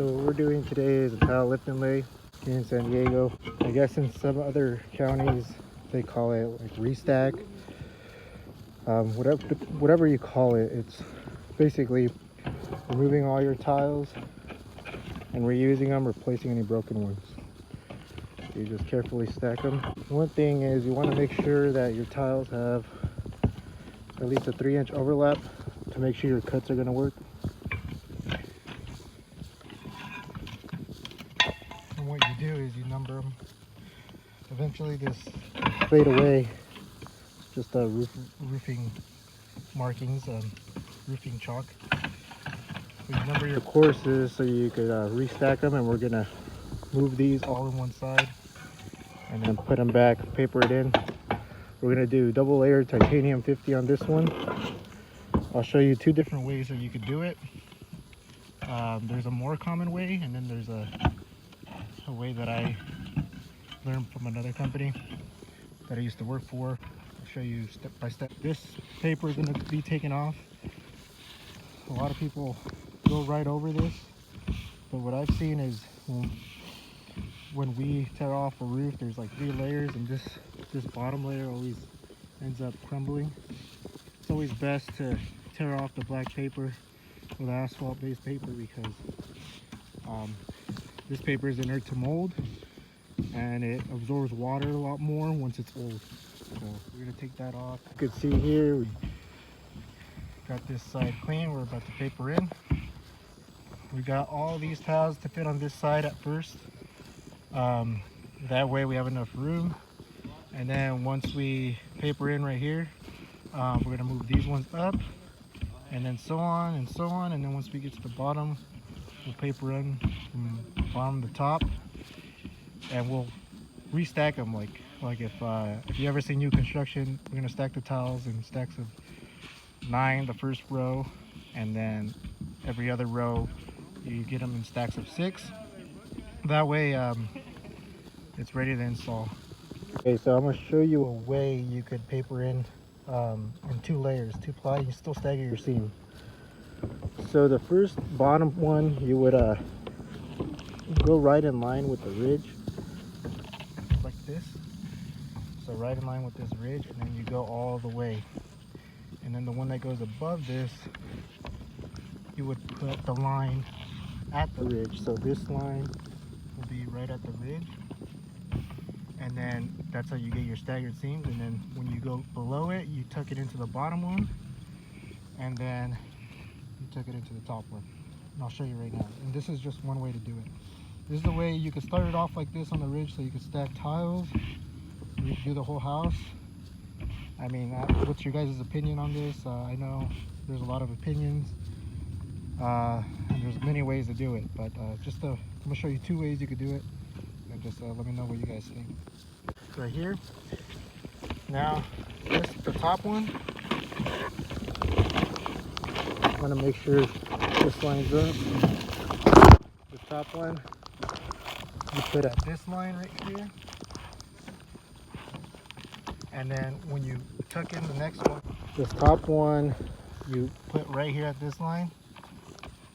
So what we're doing today is a tile lift and lay here in San Diego. I guess in some other counties they call it like restack. Whatever you call it, it's basically removing all your tiles and reusing them, replacing any broken ones. You just carefully stack them. One thing is you want to make sure that your tiles have at least a 3-inch overlap to make sure your cuts are going to work. And what you do is you number them. Eventually this fade away. It's just roofing markings, roofing chalk. So you number your courses so you could restack them, and we're going to move these all in one side and then put them back, paper it in. We're going to do double layer titanium 50 on this one. I'll show you two different ways that you could do it. There's a more common way, and then there's a way that I learned from another company that I used to work for. I'll show you step by step. This paper is going to be taken off. A lot of people go right over this, but what I've seen is when we tear off a roof, there's like 3 layers, and this bottom layer always ends up crumbling. It's always best to tear off the black paper with asphalt based paper, because this paper is inert to mold and it absorbs water a lot more once it's old. So we're going to take that off. You can see here we got this side clean. We're about to paper in. We got all these tiles to fit on this side at first. That way we have enough room, and then once we paper in right here, we're going to move these ones up, and then so on and so on, and then once we get to the bottom, we'll paper in from bottom to top, and we'll restack them like if you ever see new construction, we're going to stack the tiles in stacks of 9 the first row, and then every other row you get them in stacks of 6. That way it's ready to install. Okay, so I'm going to show you a way you could paper in 2 layers, 2 ply. You still stagger your seam. So the first bottom one, you would go right in line with the ridge, like this. So right in line with this ridge, and then you go all the way. And then the one that goes above this, you would put the line at the ridge. So this line will be right at the ridge, and then that's how you get your staggered seams. And then when you go below it, you tuck it into the bottom one, and then you tuck it into the top one. And I'll show you right now. And this is just one way to do it. This is the way you could start it off like this on the ridge, so you could stack tiles. You could do the whole house. I mean, what's your guys' opinion on this? I know there's a lot of opinions, and there's many ways to do it, but I'm gonna show you 2 ways you could do it, and just let me know what you guys think. Right here. Now, the top one, I'm gonna make sure this lines up. The top one, you put at this line right here, and then when you tuck in the next one, this top one you put right here at this line,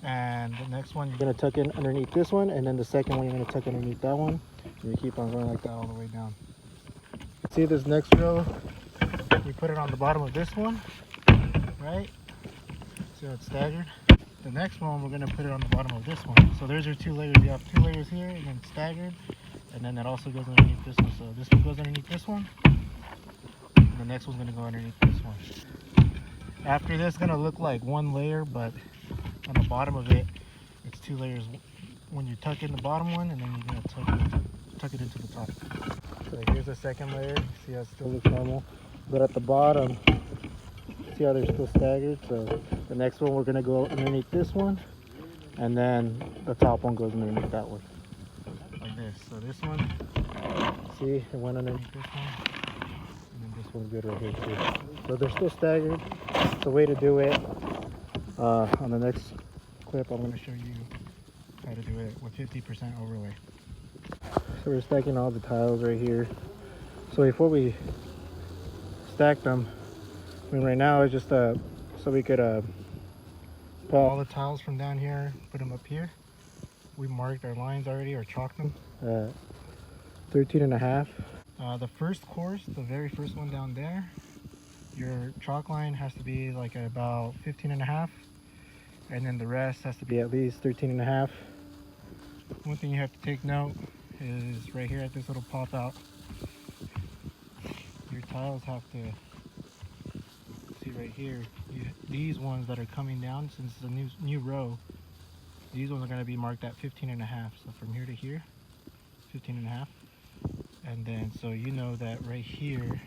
and the next one you're going to tuck in underneath this one, and then the second one you're going to tuck underneath that one, and you keep on going like that all the way down. See this next row, we put it on the bottom of this one, right? So it's staggered. The next one we're going to put it on the bottom of this one. So there's your 2 layers. You have 2 layers here, and then staggered, and then that also goes underneath this one. So this one goes underneath this one, and the next one's going to go underneath this one. After this, it's going to look like 1 layer, but on the bottom of it, it's 2 layers. When you tuck in the bottom one, and then you're going to tuck it into the top. So here's the second layer. See how it still looks normal, but at the bottom, see how they're still staggered. So the next one, we're going to go underneath this one, and then the top one goes underneath that one, like this. So this one, see, it went underneath this one, and then this one's good right here too. So they're still staggered. It's a way to do it. On the next clip, I'm going to show you how to do it with 50% overlay. So we're stacking all the tiles right here. So before we stack them, I mean, right now it's just so we could pull all the tiles from down here, put them up here, we marked our lines already, or chalked them. 13.5. The first course, the very first one down there, your chalk line has to be like at about 15.5, and then the rest has to be at least 13.5. One thing you have to take note is right here at this little pop out, your tiles have to, see right here, these ones that are coming down, since it's a new row, these ones are going to be marked at 15.5. So from here to here, 15.5. And then so you know that right here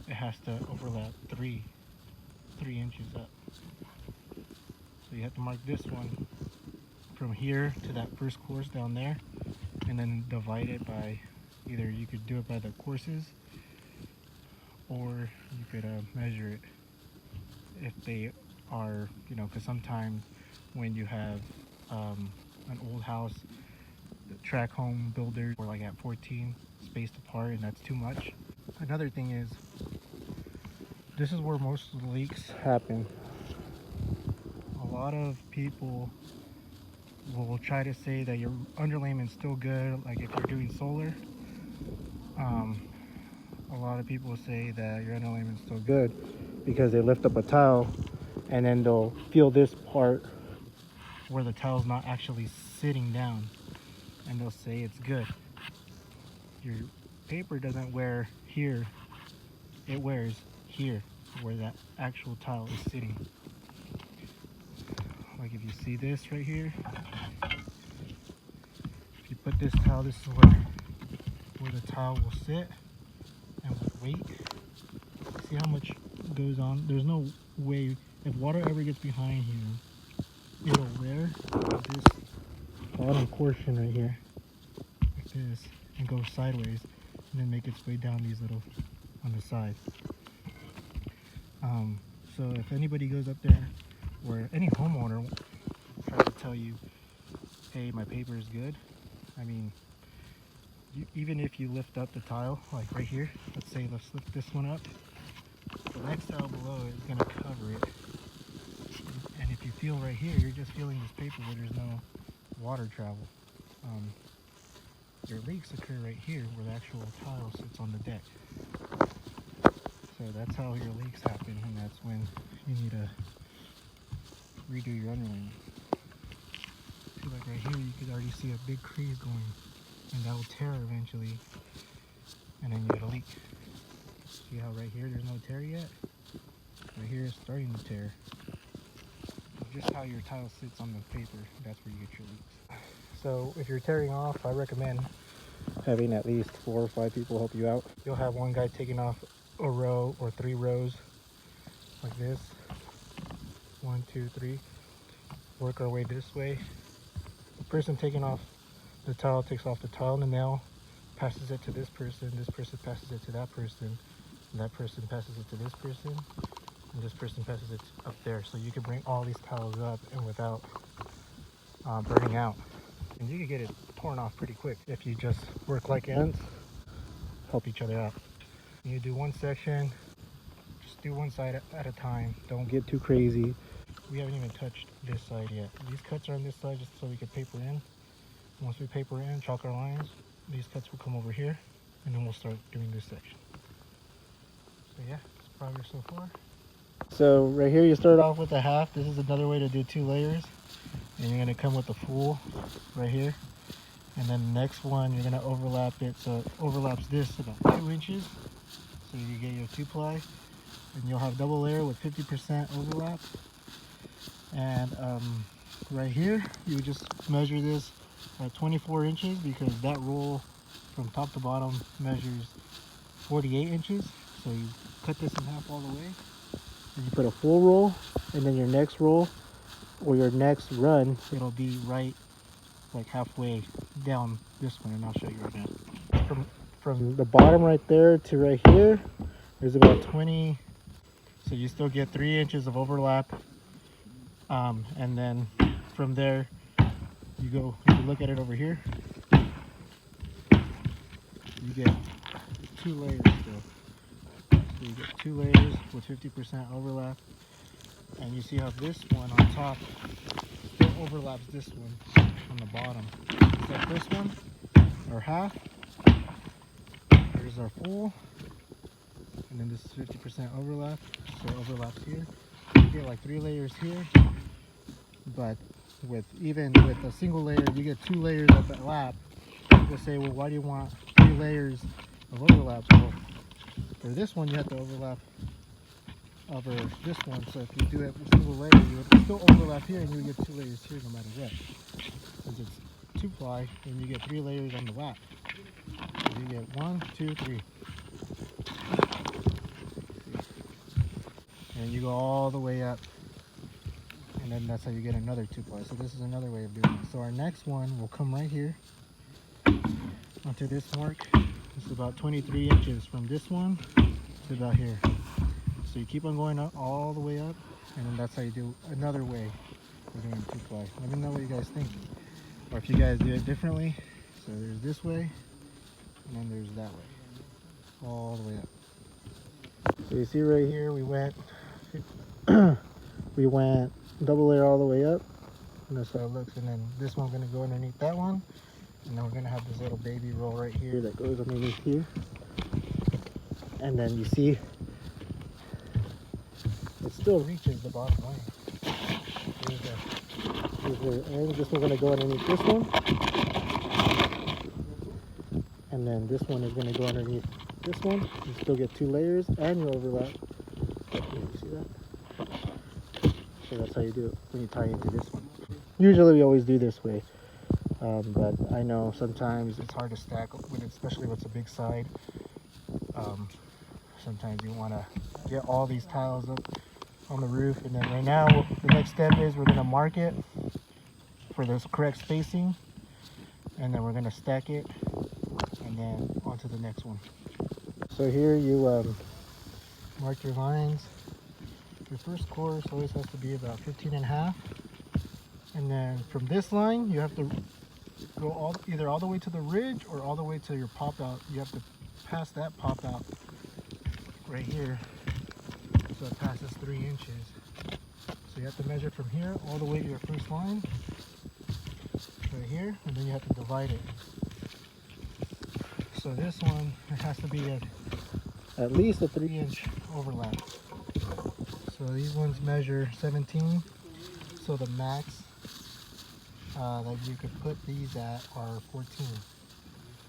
it has to overlap 3 inches up. So you have to mark this one from here to that first course down there, and then divide it by, either you could do it by the courses, or you could measure it if they are, you know, because sometimes when you have an old house, the track home builders were like at 14 spaced apart, and that's too much. Another thing is, this is where most of the leaks happen. A lot of people will try to say that your underlayment's still good, like if you're doing solar. A lot of people say that your underlayment's still good because they lift up a tile and then they'll feel this part where the tile's not actually sitting down, and they'll say it's good. Your paper doesn't wear here, it wears here where that actual tile is sitting. Like if you see this right here, if you put this tile, this is where the tile will sit, and with weight, see how much goes on. There's no way, if water ever gets behind here, it'll wear this bottom portion right here like this and go sideways, and then make its way down these little on the side. So if anybody goes up there, or any homeowner tries to tell you, hey, my paper is good, I mean, even if you lift up the tile, like right here, let's lift this one up, the next tile below is going to cover it. And if you feel right here, you're just feeling this paper where there's no water travel. Your leaks occur right here where the actual tile sits on the deck. So that's how your leaks happen, and that's when you need to redo your underlayment. See, like right here, you could already see a big crease going, and that will tear eventually, and then you get a leak. See how right here there's no tear yet? Right here it's starting to tear. Just how your tile sits on the paper, that's where you get your leaks. So if you're tearing off, I recommend having at least 4 or 5 people help you out. You'll have one guy taking off a row or 3 rows like this. 1, 2, 3. Work our way this way. The person taking off the tile takes off the tile and the nail, passes it to this person passes it to that person, and that person passes it to this person, and this person passes it up there. So you can bring all these tiles up and without burning out. And you can get it torn off pretty quick if you just work like ants, help each other out. You do one section, just do one side at a time. Don't get too crazy. We haven't even touched this side yet. These cuts are on this side just so we can paper in. Once we paper in, chalk our lines, these cuts will come over here, and then we'll start doing this section. So yeah, it's progress so far. So right here you start off with a half. This is another way to do 2 layers. And you're going to come with the full right here. And then the next one, you're going to overlap it so it overlaps this about 2 inches. So you get your 2-ply. And you'll have double layer with 50% overlap. And right here, you would just measure this at 24 inches because that roll from top to bottom measures 48 inches. So you cut this in half all the way. And you put a full roll, and then your next roll or your next run, it'll be right like halfway down this one, and I'll show you right now. From the bottom right there to right here, there's about 20, so you still get 3 inches of overlap. And then from there, you look at it over here, you get 2 layers still. So you get 2 layers with 50% overlap. And you see how this one on top still overlaps this one on the bottom. So that first one, our half. Here's our full. And then this is 50% overlap. So it overlaps here. You get like 3 layers here. But even with a single layer, you get 2 layers of that lap. People say, well, why do you want 3 layers of overlap? Well, for this one, you have to overlap over this one. So if you do it with a single layer, you would still overlap here, and you would get 2 layers here no matter what. Since it's 2-ply, then you get 3 layers on the lap. So you get 1, 2, 3. And you go all the way up. And then that's how you get another 2-ply. So this is another way of doing it. So our next one will come right here onto this mark. It's about 23 inches from this one to about here. So you keep on going up all the way up, and then that's how you do another way of doing 2-ply. Let me know what you guys think, or if you guys do it differently. So there's this way, and then there's that way, all the way up. So you see right here, we went double layer all the way up, and that's how it looks. And then this one's gonna go underneath that one, and then we're gonna have this little baby roll right here that goes underneath here. And then you see it still reaches the bottom line. Here's the end. This one's gonna go underneath this one, and then this one is gonna go underneath this one. You still get 2 layers, and you overlap. You see that? So that's how you do it when you tie into this one. Usually we always do this way, but I know sometimes it's hard to stack with it, especially if it's a big side. Sometimes you want to get all these tiles up on the roof, and then right now the next step is we're going to mark it for the correct spacing, and then we're going to stack it, and then on to the next one. So here you mark your lines. Your first course always has to be about 15.5, and then from this line you have to go either all the way to the ridge or all the way to your pop out. You have to pass that pop out right here, so it passes 3 inches. So you have to measure from here all the way to your first line right here, and then you have to divide it. So this one, it has to be at least a 3-inch overlap. So these ones measure 17, so the max that you could put these at are 14.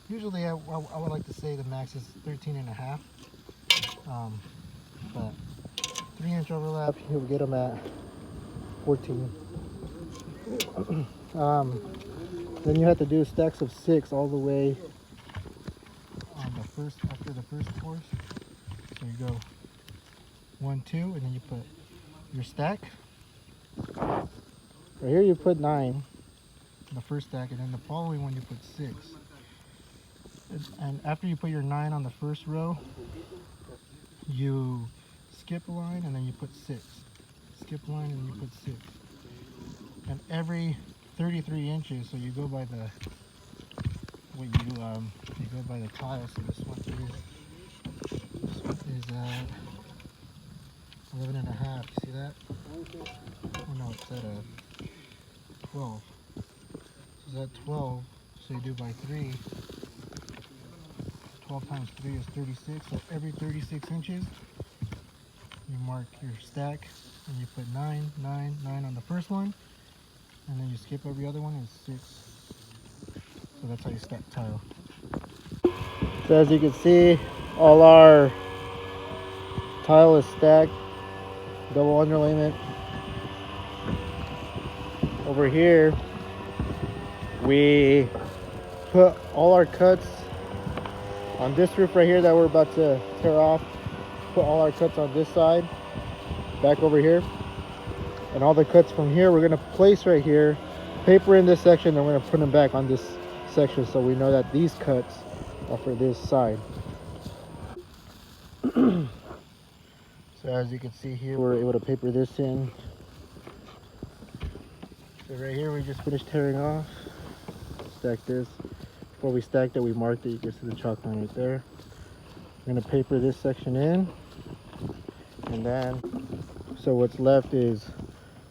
Usually I would like to say the max is 13.5, but 3-inch overlap, you'll get them at 14. Then you have to do stacks of 6 all the way on after the first course. So you go 1, 2, and then you put your stack. Right here you put 9, the first stack, and then the following one you put 6. And after you put your 9 on the first row, you skip a line and then you put 6. Skip a line and you put 6. And every 33 inches, so you go by the you go by the tile. So this one is 11.5. You see that? Oh no, it's at 12. So it's at 12. So you do by 3. 12 times 3 is 36. So every 36 inches, you mark your stack, and you put 9, 9, 9 on the first one, and then you skip every other one and 6. So that's how you stack tile. So as you can see, all our tile is stacked, double underlayment. Over here, we put all our cuts on this roof right here that we're about to tear off. Put all our cuts on this side, back over here, and all the cuts from here we're gonna place right here, paper in this section, and we're gonna put them back on this section so we know that these cuts are for this side. So as you can see here, we're able to paper this in. So right here we just finished tearing off. Stack this. Before we stacked it, we marked it. You can see the chalk line right there. We're gonna paper this section in, and then so what's left is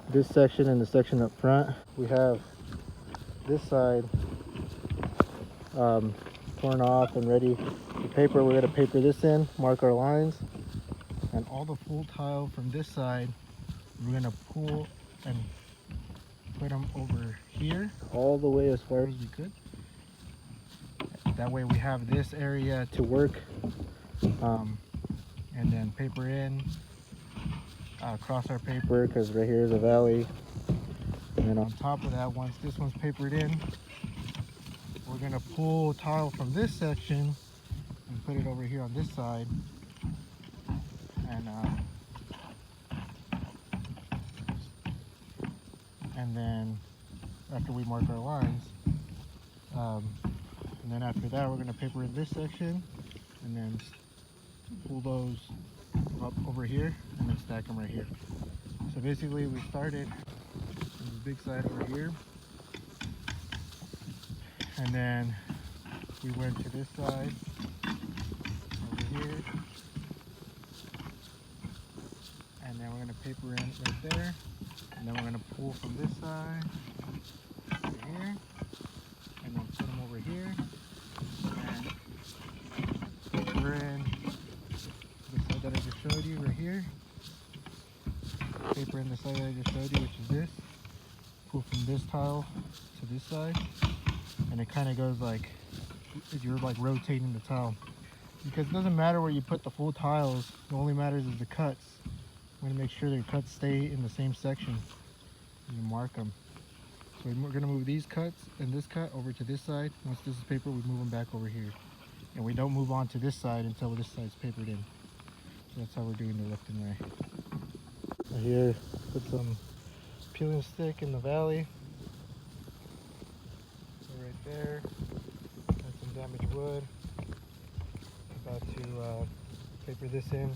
this section and the section up front. We have this side torn off and ready to paper. We're going to paper this in, mark our lines, and all the full tile from this side we're going to pull and put them over here all the way as far as we could. That way we have this area to work, and then paper in, cross our paper because right here is a valley. And then on top of that, once this one's papered in, we're gonna pull tile from this section and put it over here on this side. And then after we mark our lines, and then after that, we're gonna paper in this section and then pull those up over here and then stack them right here. So basically we started on this big side over here, and then we went to this side over here, and then we're going to paper in right there, and then we're going to pull from this side over here, and then put them over here, and paper in the side that I just showed you right here, paper in the side that I just showed you, which is this, pull from this tile to this side, and it kind of goes like you're like rotating the tile, because it doesn't matter where you put the full tiles. What only matters is the cuts. We're going to make sure the cuts stay in the same section. You mark them. So we're going to move these cuts and this cut over to this side. Once this is paper, we move them back over here, and we don't move on to this side until this side's papered in. So that's how we're doing the left and right. Here, put some peeling stick in the valley. So right there, and some damaged wood. About to paper this in.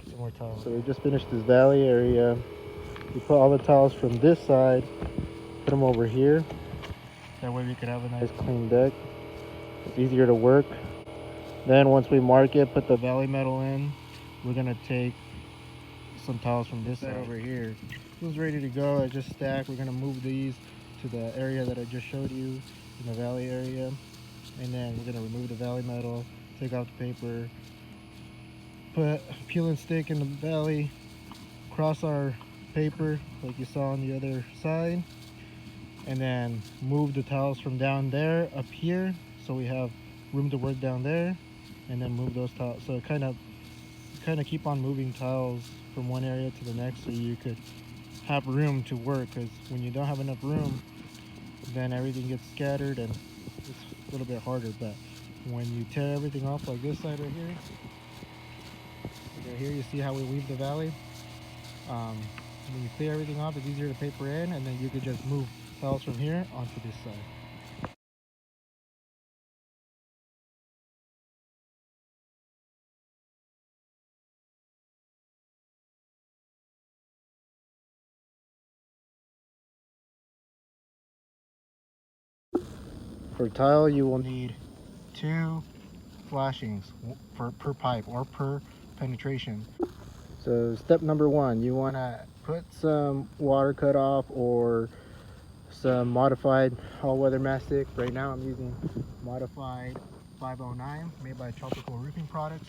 Some more tiles. So we just finished this valley area. We put all the tiles from this side, put them over here. That way we could have a nice clean deck. It's easier to work. Then once we mark it, put the valley metal in, we're gonna take some tiles from this side over here. It was ready to go. I just stacked. We're gonna move these to the area that I just showed you in the valley area, and then we're gonna remove the valley metal, take out the paper, put a peeling stick in the valley, cross our paper like you saw on the other side, and then move the tiles from down there up here so we have room to work down there, and then move those tiles. So kind of keep on moving tiles from one area to the next so you could have room to work, because when you don't have enough room, then everything gets scattered and it's a little bit harder. But when you tear everything off like this side right here, you see how we weave the valley. When you clear everything off, it's easier to paper in, and then you could just move tiles from here onto this side. For tile, you will need 2 flashings per pipe or per penetration. So step number 1, you want to put some water cutoff or some modified all-weather mastic. Right now I'm using modified 509 made by Tropical Roofing Products.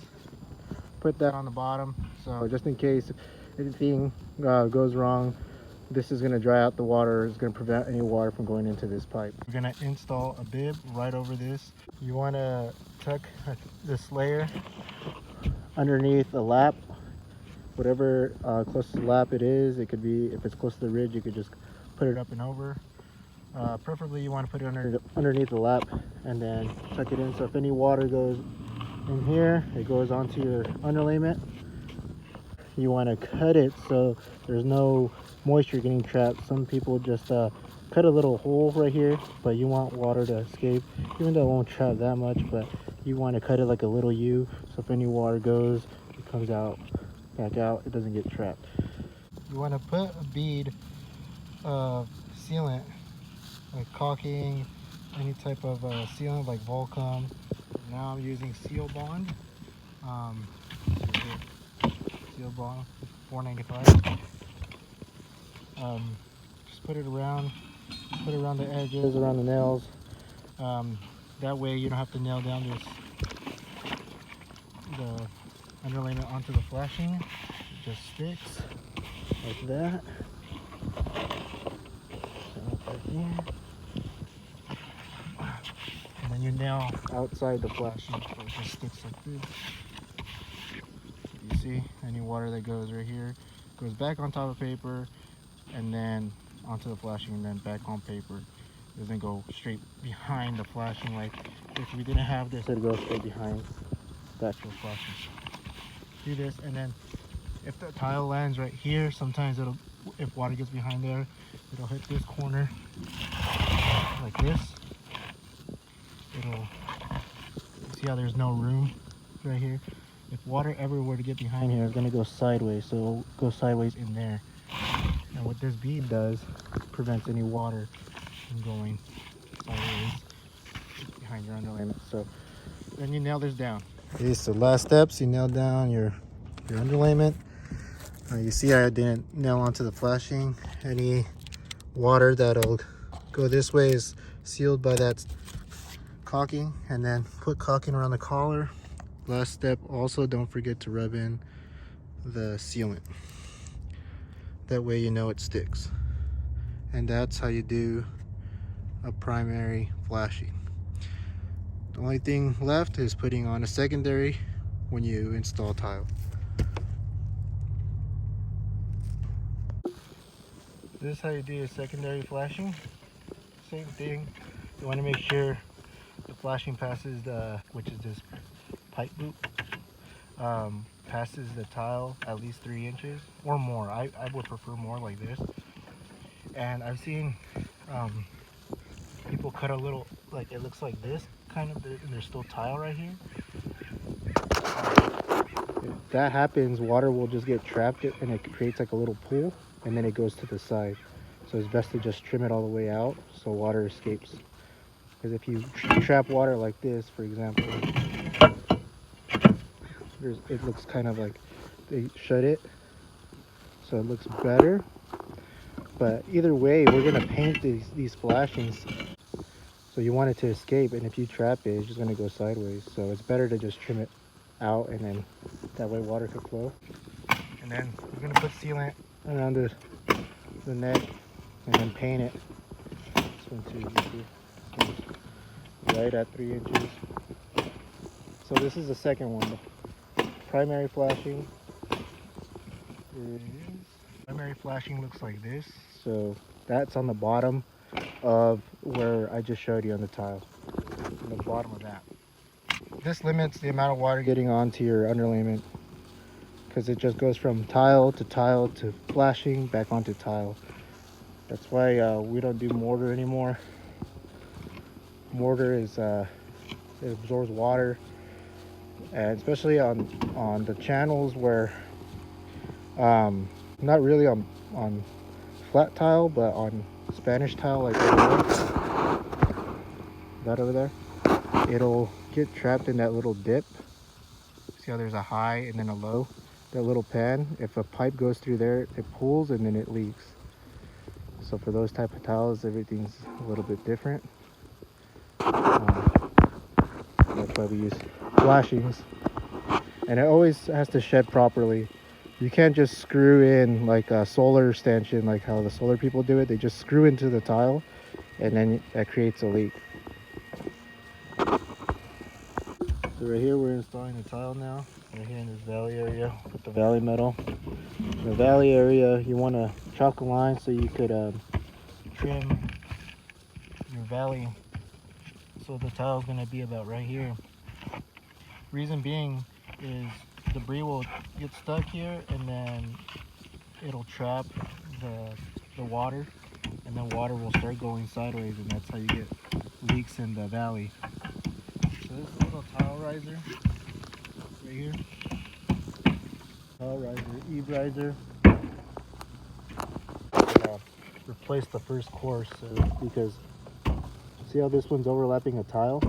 Put that on the bottom, so just in case anything goes wrong, this is going to dry out the water. It's going to prevent any water from going into this pipe. We're going to install a bib right over this. You want to tuck this layer underneath the lap, whatever close to the lap it is. It could be, if it's close to the ridge, you could just put it up and over. Preferably you want to put it underneath the lap and then tuck it in, so if any water goes in here, it goes onto your underlayment. You want to cut it so there's no moisture getting trapped. Some people just cut a little hole right here, but you want water to escape, even though it won't trap that much, but you want to cut it like a little U, so if any water goes, it comes out back out, it doesn't get trapped. You want to put a bead of sealant, like caulking, any type of sealant like Volcom. Now I'm using Seal Bond. Seal Bond, $4.95. Just put it around Put it around the edges, around the nails. That way you don't have to nail down the underlayment onto the flashing. It just sticks like that. So right here. And then you nail outside the flashing, so it just sticks like this. You see, any water that goes right here goes back on top of paper and then onto the flashing and then back on paper. It doesn't go straight behind the flashing. Like if we didn't have this, it'd go straight behind the actual flashing. Do this, and then if the tile lands right here, sometimes if water gets behind there, it'll hit this corner like this. See how there's no room right here? If water ever were to get behind here, it's going to go sideways, so it'll go sideways in there. And what this bead does, prevents any water from going sideways behind your underlayment. So then you nail this down. Okay, so last steps, you nail down your underlayment. You see I didn't nail onto the flashing. Any water that'll go this way is sealed by that caulking, and then put caulking around the collar. Last step, also don't forget to rub in the sealant. That way you know it sticks. And that's how you do a primary flashing. The only thing left is putting on a secondary when you install tile. This is how you do a secondary flashing. Same thing. You want to make sure the flashing passes which is this pipe boot, passes the tile at least 3 inches or more. I would prefer more like this. And I've seen people cut a little, like it looks like this kind of, and there's still tile right here. If that happens, water will just get trapped and it creates like a little pool, and then it goes to the side. So it's best to just trim it all the way out so water escapes. Because if you trap water like this, for example, it looks kind of like they shut it, so it looks better. But either way, we're gonna paint these flashings, so you want it to escape, and if you trap it, it's just gonna go sideways. So it's better to just trim it out, and then that way water can flow. And then we're gonna put sealant around the neck and then paint it. This one too, you see, right at 3 inches. So this is the second one. Primary flashing looks like this. So that's on the bottom of where I just showed you on the tile, on the bottom of that. This limits the amount of water getting onto your underlayment, because it just goes from tile to flashing back onto tile. That's why we don't do mortar anymore. Mortar is it absorbs water, and especially on the channels where not really on flat tile, but on Spanish tile, like that over there, it'll get trapped in that little dip. See how there's a high and then a low? That little pan, if a pipe goes through there, it pulls and then it leaks. So for those type of tiles, everything's a little bit different. That's why we use flashings. And it always has to shed properly. You can't just screw in like a solar stanchion, like how the solar people do it. They just screw into the tile, and then that creates a leak. So right here we're installing the tile now. Right here in this valley area, put the valley metal. In the valley area, you want to chalk a line so you could trim your valley. So the tile is going to be about right here. Reason being is debris will get stuck here, and then it'll trap the water, and then water will start going sideways, and that's how you get leaks in the valley. So this is a little tile riser right here. Tile riser, eave riser. Replace the first course because see how this one's overlapping a tile?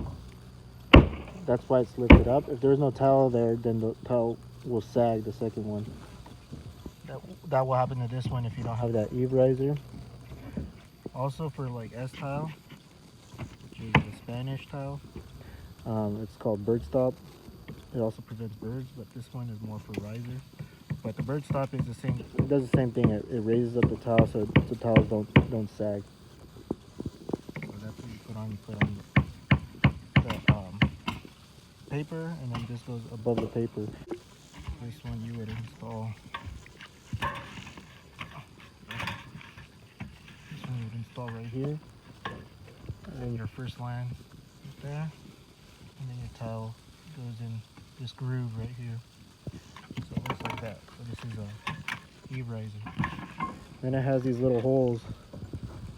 That's why it's lifted up. If there's no tile there, then the tile will sag, the second one. That will happen to this one if you don't have that eave riser. Also for like S tile, which is the Spanish tile, it's called bird stop. It also prevents birds, but this one is more for riser. But the bird stop is the same. It does the same thing. It raises up the tile so the tiles don't sag. So that's what you put on. You put on the paper, and then this goes above the paper. This one you would install. This one you would install right here, and then your first line right there, and then your tile goes in this groove right here. So it looks like that. So this is a eave riser. Then it has these little holes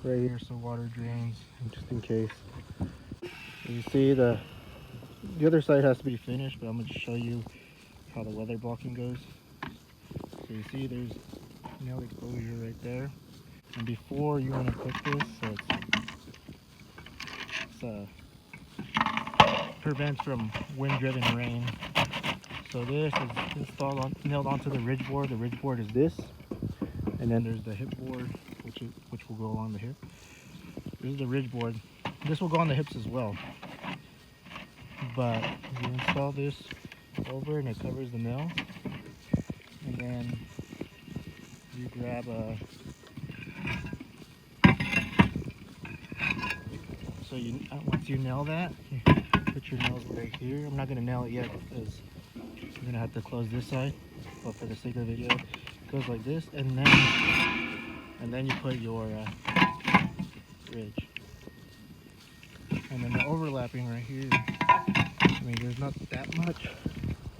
right here so water drains, just in case. You see the other side has to be finished, but I'm going to show you how the weather blocking goes. So you see there's nail exposure right there. And before you want to put this, so it's prevents from wind-driven rain. So this is installed nailed onto the ridge board. The ridge board is this, and then there's the hip board, which will go along the hip. This is the ridge board. This will go on the hips as well. But you install this over, and it covers the nail. And then you grab a. So once you nail that, you put your nails right here. I'm not gonna nail it yet because you're gonna have to close this side. But for the sake of the video, it goes like this, and then you put your ridge. And then the overlapping right here. I mean, there's not that much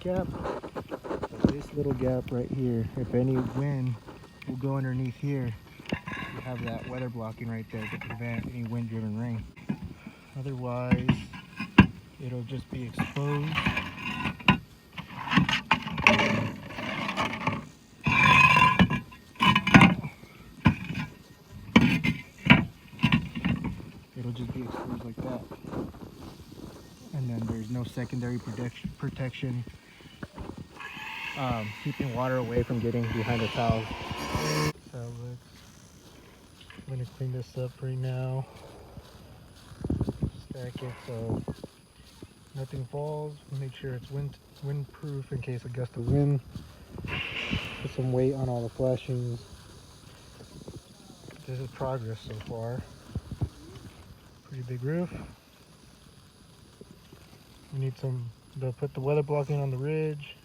gap, but this little gap right here, if any wind will go underneath here, you have that weather blocking right there to prevent any wind-driven rain. Otherwise, it'll just be exposed. It'll just be exposed like that. And then there's no secondary protection, keeping water away from getting behind the tiles. So I'm gonna clean this up right now. Stack it so nothing falls. Make sure it's windproof in case of gust of wind. Put some weight on all the flashings. This is progress so far. Pretty big roof. We need to put the weather blocking on the ridge.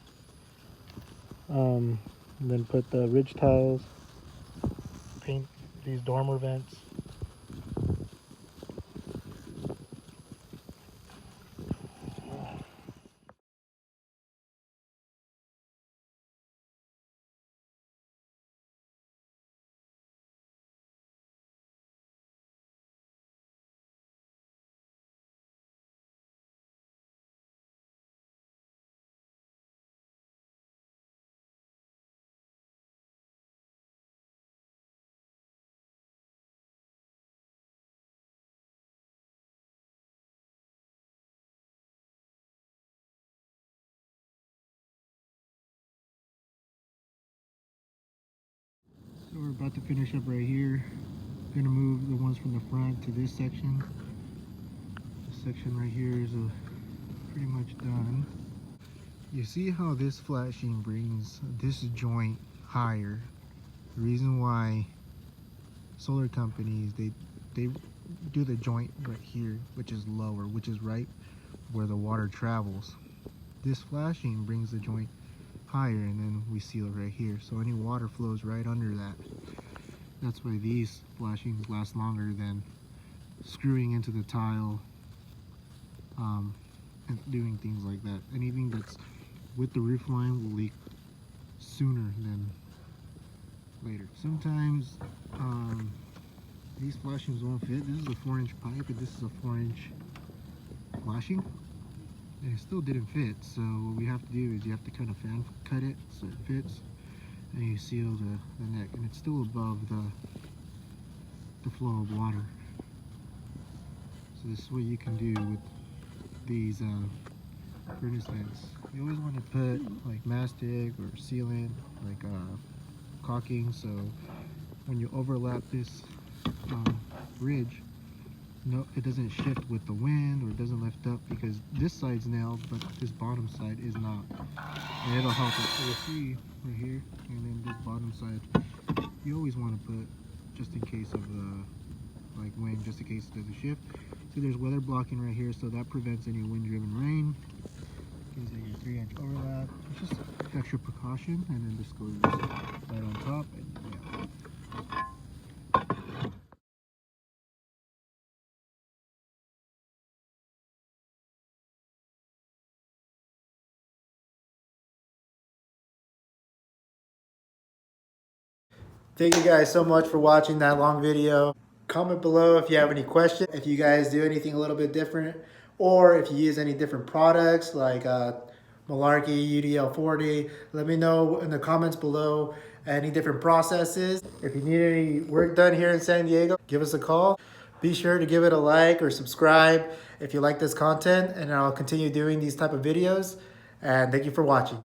And then put the ridge tiles. Paint these dormer vents. So we're about to finish up right here. Gonna move the ones from the front to this section. This section right here is pretty much done. You see how this flashing brings this joint higher. The reason why solar companies they do the joint right here, which is lower, which is right where the water travels. This flashing brings the joint higher, and then we seal it right here, so any water flows right under that. That's why these flashings last longer than screwing into the tile and doing things like that. Anything that's with the roof line will leak sooner than later. Sometimes these flashings won't fit. This is a 4-inch pipe, and this is a 4-inch flashing, and it still didn't fit. So what we have to do is you have to kind of fan cut it so it fits, and you seal the neck, and it's still above the flow of water. So this is what you can do with these furnace vents. You always want to put like mastic or sealant, like caulking, so when you overlap this ridge, no, it doesn't shift with the wind or it doesn't lift up because this side's nailed, but this bottom side is not. And it'll help it. So you'll see right here, and then this bottom side, you always want to put just in case of the like wind, just in case it doesn't shift. So there's weather blocking right here, so that prevents any wind-driven rain. Gives you your 3-inch overlap. It's just extra precaution, and then this goes right on top. And yeah. Thank you guys so much for watching that long video. Comment below if you have any questions, if you guys do anything a little bit different, or if you use any different products like Malarkey, UDL40. Let me know in the comments below any different processes. If you need any work done here in San Diego, give us a call. Be sure to give it a like or subscribe if you like this content, and I'll continue doing these type of videos. And thank you for watching.